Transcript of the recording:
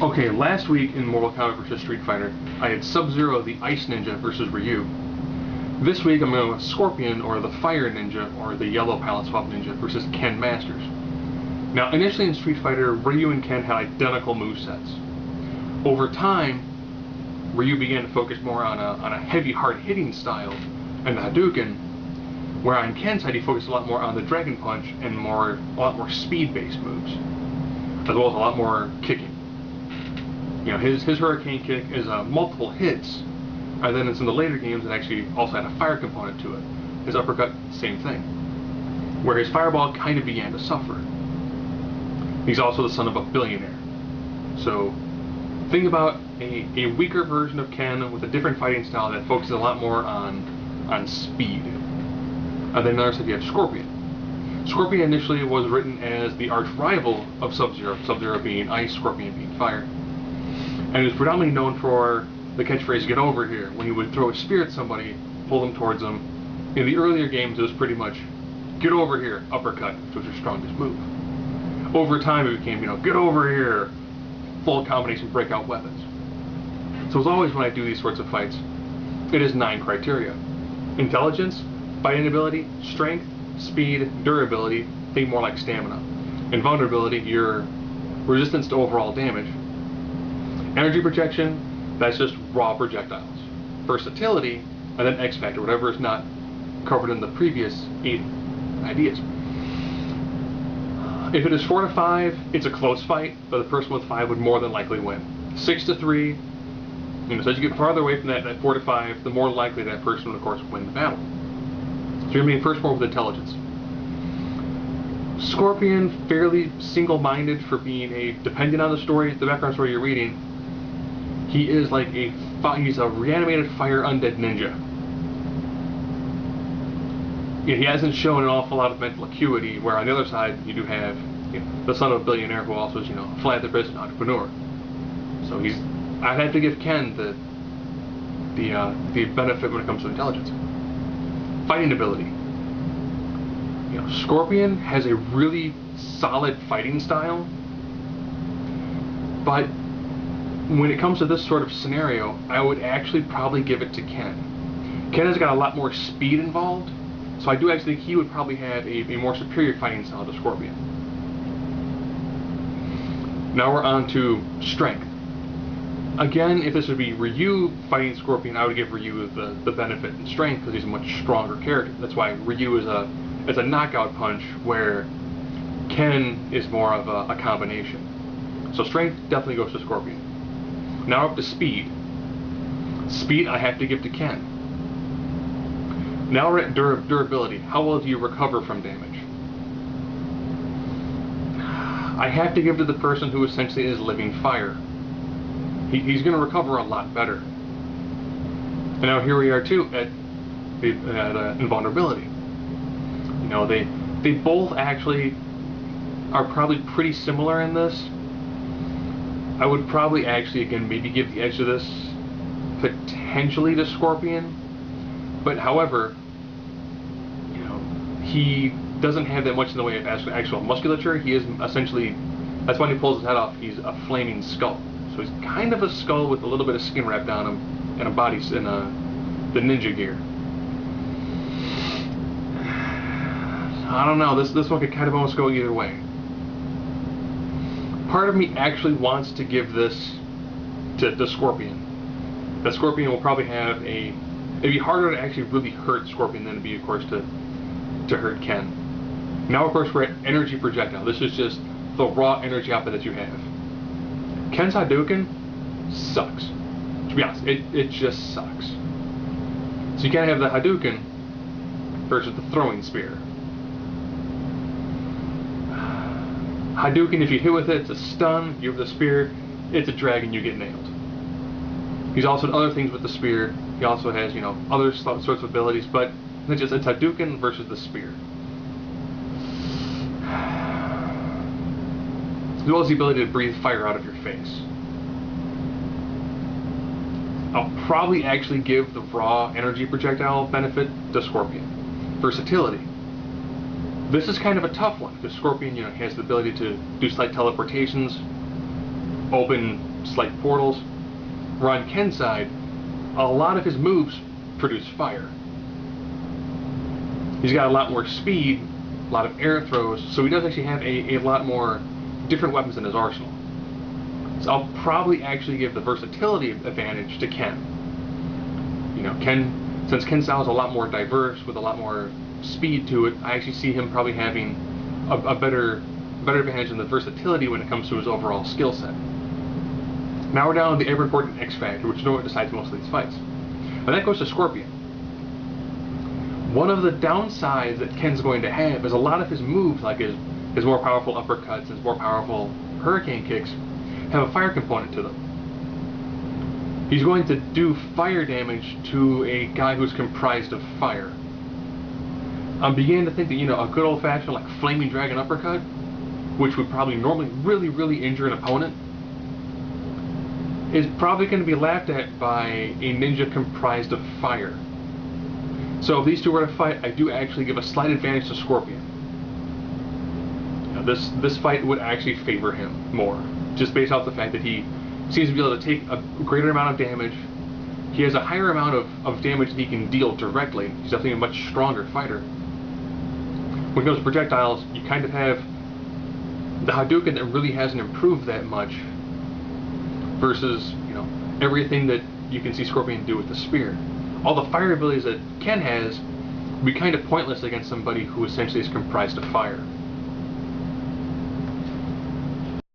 Okay, last week in Mortal Kombat vs. Street Fighter, I had Sub-Zero the Ice Ninja versus Ryu. This week I'm going with Scorpion, or the Fire Ninja, or the Yellow Palette Swap Ninja versus Ken Masters. Now, initially in Street Fighter, Ryu and Ken had identical movesets. Over time, Ryu began to focus more on a heavy, hard-hitting style and the Hadouken, where on Ken's side he focused a lot more on the Dragon Punch and a lot more speed-based moves, as well as a lot more kicking. You know, his Hurricane Kick is multiple hits, and then in some of the later games it actually also had a fire component to it. His uppercut, same thing. Where his fireball kind of began to suffer. He's also the son of a billionaire. So think about a weaker version of Ken with a different fighting style that focuses a lot more on speed. And then another side you have Scorpion. Scorpion initially was written as the arch rival of Sub-Zero, Sub-Zero being ice, Scorpion being fire. And he was predominantly known for the catchphrase, "Get over here," when he would throw a spear at somebody, pull them towards him. In the earlier games, it was pretty much, "Get over here," uppercut, which was your strongest move. Over time, it became, "Get over here," full combination breakout weapons. So as always when I do these sorts of fights, it is 9 criteria. Intelligence, fighting ability, strength, speed, durability, think more like stamina. And vulnerability, your resistance to overall damage. Energy projection, that's just raw projectiles. Versatility, and then X factor, whatever is not covered in the previous 8 ideas. If it is 4 to 5, it's a close fight, but the person with 5 would more than likely win. 6 to 3, so as you get farther away from that 4 to 5, the more likely that person would, of course, win the battle. So you're going to be first more with intelligence. Scorpion, fairly single-minded for being depending on the background story you're reading, he is like he's a reanimated fire undead ninja. He hasn't shown an awful lot of mental acuity, where on the other side you do have the son of a billionaire who also is a philanthropist and entrepreneur. So I'd have to give Ken the benefit when it comes to intelligence. Fighting ability. Scorpion has a really solid fighting style, but when it comes to this sort of scenario, I would actually probably give it to Ken. Ken has got a lot more speed involved, so I do actually think he would probably have a more superior fighting style to Scorpion. Now we're on to strength. Again, if this would be Ryu fighting Scorpion, I would give Ryu the benefit in strength because he's a much stronger character. That's why Ryu is a knockout punch, where Ken is more of a combination. So strength definitely goes to Scorpion. Now up to speed. Speed I have to give to Ken. Now we're at durability. How well do you recover from damage? I have to give to the person who essentially is living fire. He's going to recover a lot better. And now here we are too at invulnerability. They both actually are probably pretty similar in this. I would probably actually, again, maybe give the edge of this potentially to Scorpion. But however, he doesn't have that much in the way of actual musculature. He is essentially, that's why when he pulls his head off, he's a flaming skull. So he's kind of a skull with a little bit of skin wrapped on him and a body in the ninja gear. I don't know, this one could kind of almost go either way. Part of me actually wants to give this to Scorpion. That Scorpion will probably have it'd be harder to actually really hurt Scorpion than it'd be, of course, to hurt Ken. Now, of course, we're at energy projectile. This is just the raw energy output that you have. Ken's Hadouken sucks. To be honest, it just sucks. So you can't have the Hadouken versus the throwing spear. Hadouken, if you hit with it, it's a stun. You have the spear, it's a drag, and you get nailed. He's also done other things with the spear. He also has, other sorts of abilities, but it's Hadouken versus the spear. As well as the ability to breathe fire out of your face. I'll probably actually give the raw energy projectile benefit to Scorpion. Versatility. This is kind of a tough one, because Scorpion, has the ability to do slight teleportations, open slight portals. Where on Ken's side, a lot of his moves produce fire. He's got a lot more speed, a lot of air throws, so he does actually have a lot more different weapons in his arsenal. So I'll probably actually give the versatility advantage to Ken. You know, since Ken's style is a lot more diverse with a lot more speed to it, I actually see him probably having a better advantage in the versatility when it comes to his overall skill set. Now we're down to the ever important X factor, which is what decides most of these fights. And that goes to Scorpion. One of the downsides that Ken's going to have is a lot of his moves, like his more powerful uppercuts, his more powerful hurricane kicks, have a fire component to them. He's going to do fire damage to a guy who's comprised of fire. I'm beginning to think that, you know, a good old-fashioned like flaming dragon uppercut, which would probably normally really injure an opponent, is probably going to be laughed at by a ninja comprised of fire. So if these two were to fight, I do actually give a slight advantage to Scorpion. You know, this fight would actually favor him more, just based off the fact that he seems to be able to take a greater amount of damage. He has a higher amount of damage that he can deal directly. He's definitely a much stronger fighter. When it comes to projectiles, you kind of have the Hadouken that really hasn't improved that much versus, you know, everything that you can see Scorpion do with the spear. All the fire abilities that Ken has would be kind of pointless against somebody who essentially is comprised of fire.